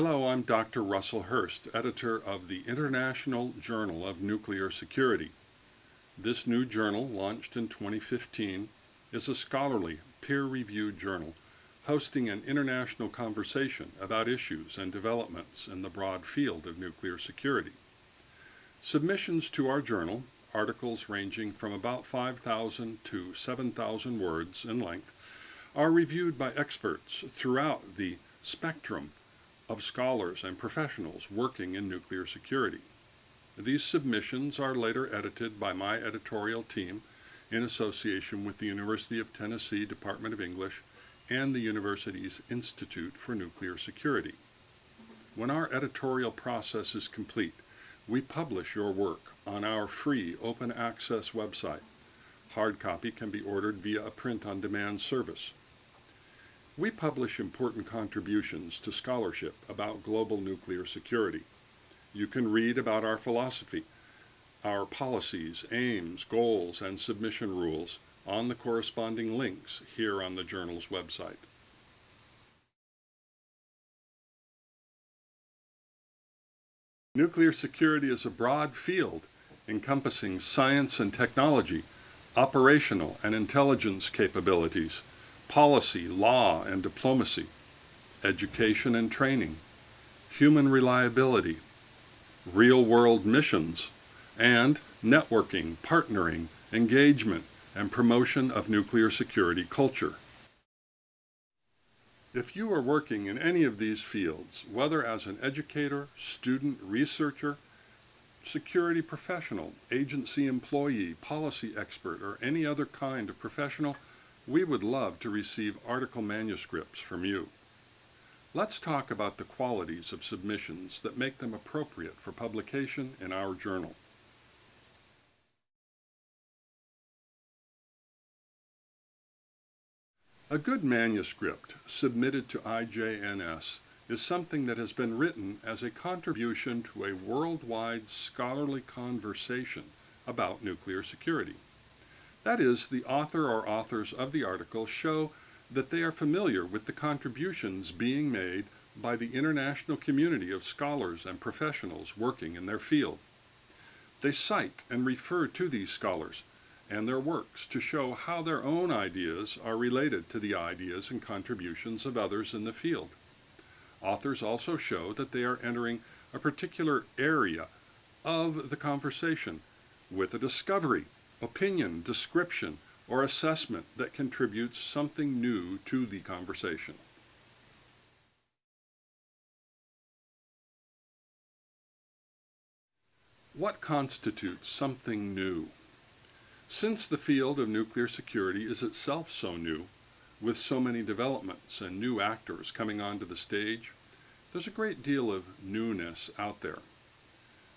Hello, I'm Dr. Russel Hirst, editor of the International Journal of Nuclear Security. This new journal, launched in 2015, is a scholarly, peer-reviewed journal hosting an international conversation about issues and developments in the broad field of nuclear security. Submissions to our journal, articles ranging from about 5,000 to 7,000 words in length, are reviewed by experts throughout the spectrum of scholars and professionals working in nuclear security. These submissions are later edited by my editorial team in association with the University of Tennessee Department of English and the university's Institute for Nuclear Security. When our editorial process is complete, we publish your work on our free open access website. Hard copy can be ordered via a print-on-demand service. We publish important contributions to scholarship about global nuclear security. You can read about our philosophy, our policies, aims, goals, and submission rules on the corresponding links here on the journal's website. Nuclear security is a broad field encompassing science and technology, operational and intelligence capabilities, policy, law, and diplomacy, education and training, human reliability, real-world missions, and networking, partnering, engagement, and promotion of nuclear security culture. If you are working in any of these fields, whether as an educator, student, researcher, security professional, agency employee, policy expert, or any other kind of professional, we would love to receive article manuscripts from you. Let's talk about the qualities of submissions that make them appropriate for publication in our journal. A good manuscript submitted to IJNS is something that has been written as a contribution to a worldwide scholarly conversation about nuclear security. That is, the author or authors of the article show that they are familiar with the contributions being made by the international community of scholars and professionals working in their field. They cite and refer to these scholars and their works to show how their own ideas are related to the ideas and contributions of others in the field. Authors also show that they are entering a particular area of the conversation with a discovery, opinion, description, or assessment that contributes something new to the conversation. What constitutes something new? Since the field of nuclear security is itself so new, with so many developments and new actors coming onto the stage, there's a great deal of newness out there.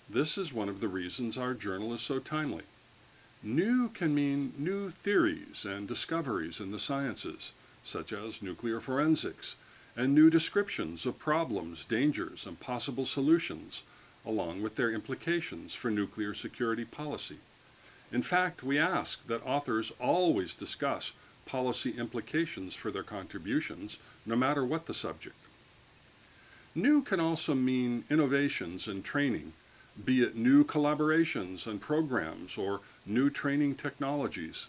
This is one of the reasons our journal is so timely. New can mean new theories and discoveries in the sciences, such as nuclear forensics, and new descriptions of problems, dangers, and possible solutions, along with their implications for nuclear security policy. In fact, we ask that authors always discuss policy implications for their contributions, no matter what the subject. New can also mean innovations in training, be it new collaborations and programs or new training technologies.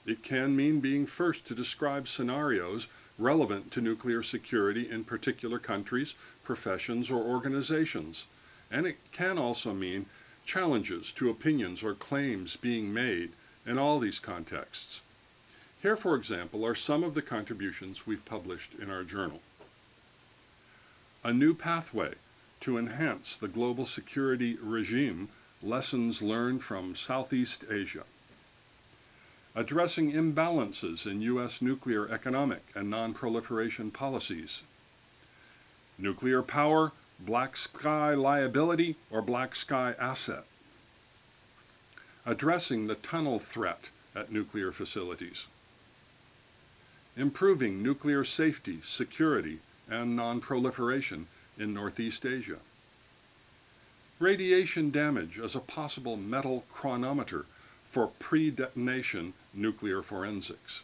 It can mean being first to describe scenarios relevant to nuclear security in particular countries, professions, or organizations. And it can also mean challenges to opinions or claims being made in all these contexts. Here, for example, are some of the contributions we've published in our journal. A new pathway to enhance the global security regime, lessons learned from Southeast Asia. Addressing imbalances in U.S. nuclear economic and non-proliferation policies. Nuclear power, black sky liability, or black sky asset. Addressing the tunnel threat at nuclear facilities. Improving nuclear safety, security, and non-proliferation in Northeast Asia. Radiation damage as a possible metal chronometer for pre-detonation nuclear forensics.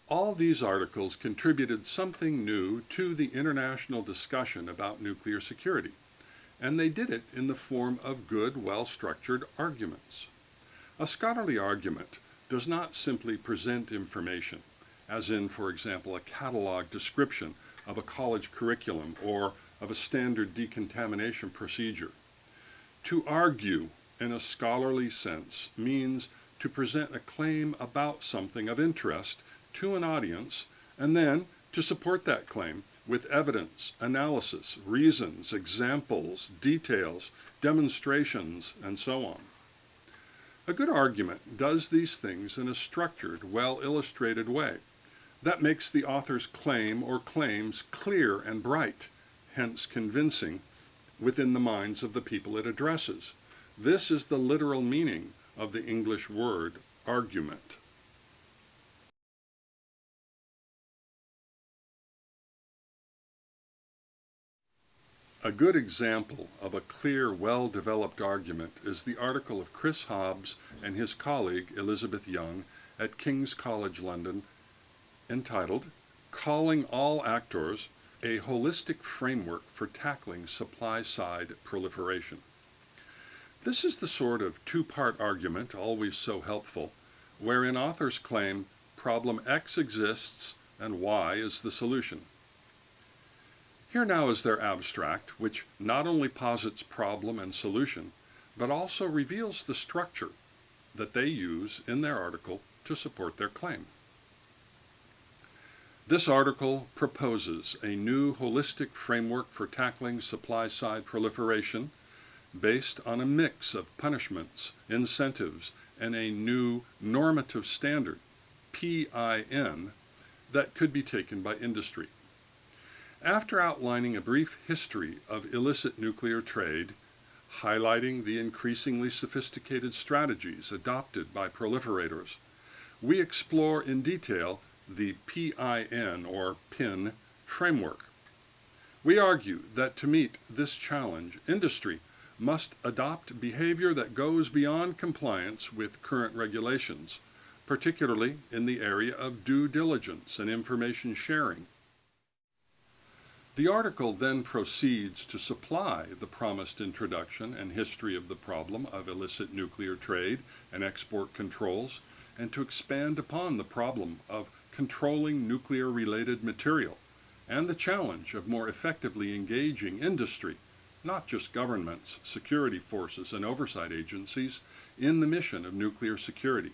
All these articles contributed something new to the international discussion about nuclear security, and they did it in the form of good, well-structured arguments. A scholarly argument does not simply present information, as in, for example, a catalog description of a college curriculum or of a standard decontamination procedure. To argue in a scholarly sense means to present a claim about something of interest to an audience and then to support that claim with evidence, analysis, reasons, examples, details, demonstrations, and so on. A good argument does these things in a structured, well-illustrated way that makes the author's claim or claims clear and bright, hence convincing, within the minds of the people it addresses. This is the literal meaning of the English word argument. A good example of a clear, well-developed argument is the article of Chris Hobbs and his colleague Elizabeth Young at King's College London entitled Calling All Actors: A Holistic Framework for Tackling Supply-Side Proliferation. This is the sort of two-part argument, always so helpful, wherein authors claim problem X exists and Y is the solution. Here now is their abstract, which not only posits problem and solution, but also reveals the structure that they use in their article to support their claim. This article proposes a new holistic framework for tackling supply-side proliferation based on a mix of punishments, incentives, and a new normative standard, PIN, that could be taken by industry. After outlining a brief history of illicit nuclear trade, highlighting the increasingly sophisticated strategies adopted by proliferators, we explore in detail the PIN or PIN framework. We argue that to meet this challenge, industry must adopt behavior that goes beyond compliance with current regulations, particularly in the area of due diligence and information sharing. The article then proceeds to supply the promised introduction and history of the problem of illicit nuclear trade and export controls, and to expand upon the problem of controlling nuclear-related material and the challenge of more effectively engaging industry, not just governments, security forces, and oversight agencies, in the mission of nuclear security.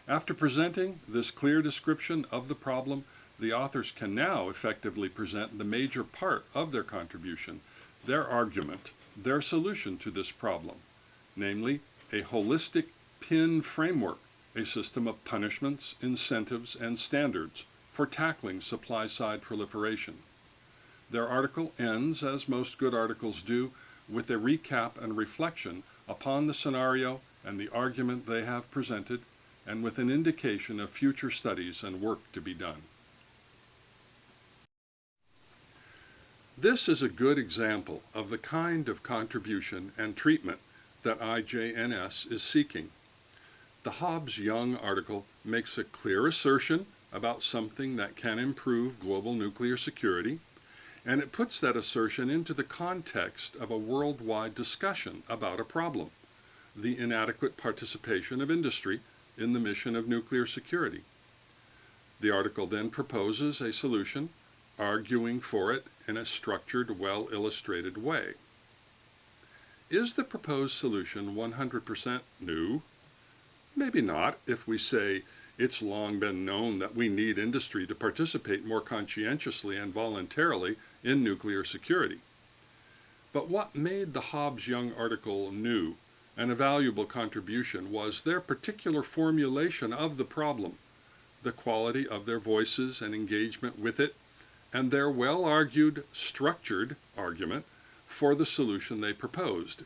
After presenting this clear description of the problem, the authors can now effectively present the major part of their contribution, their argument, their solution to this problem, namely a holistic PIN framework, a system of punishments, incentives, and standards for tackling supply-side proliferation. Their article ends, as most good articles do, with a recap and reflection upon the scenario and the argument they have presented, and with an indication of future studies and work to be done. This is a good example of the kind of contribution and treatment that IJNS is seeking. The Hobbs-Young article makes a clear assertion about something that can improve global nuclear security, and it puts that assertion into the context of a worldwide discussion about a problem, the inadequate participation of industry in the mission of nuclear security. The article then proposes a solution, arguing for it in a structured, well-illustrated way. Is the proposed solution 100% new? Maybe not, if we say it's long been known that we need industry to participate more conscientiously and voluntarily in nuclear security. But what made the Hobbs-Young article new and a valuable contribution was their particular formulation of the problem, the quality of their voices and engagement with it, and their well-argued, structured argument for the solution they proposed.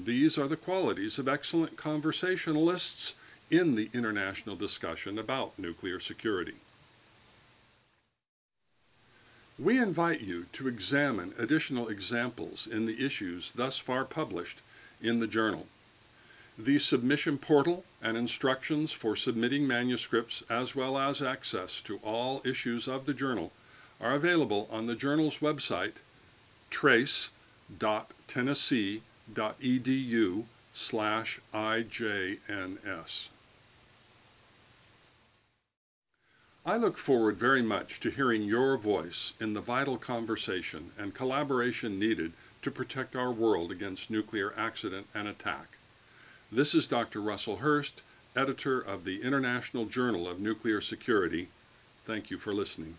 These are the qualities of excellent conversationalists in the international discussion about nuclear security. We invite you to examine additional examples in the issues thus far published in the journal. The submission portal and instructions for submitting manuscripts, as well as access to all issues of the journal, are available on the journal's website, trace.tennessee.edu/IJNS. I look forward very much to hearing your voice in the vital conversation and collaboration needed to protect our world against nuclear accident and attack. This is Dr. Russel Hirst, editor of the International Journal of Nuclear Security. Thank you for listening.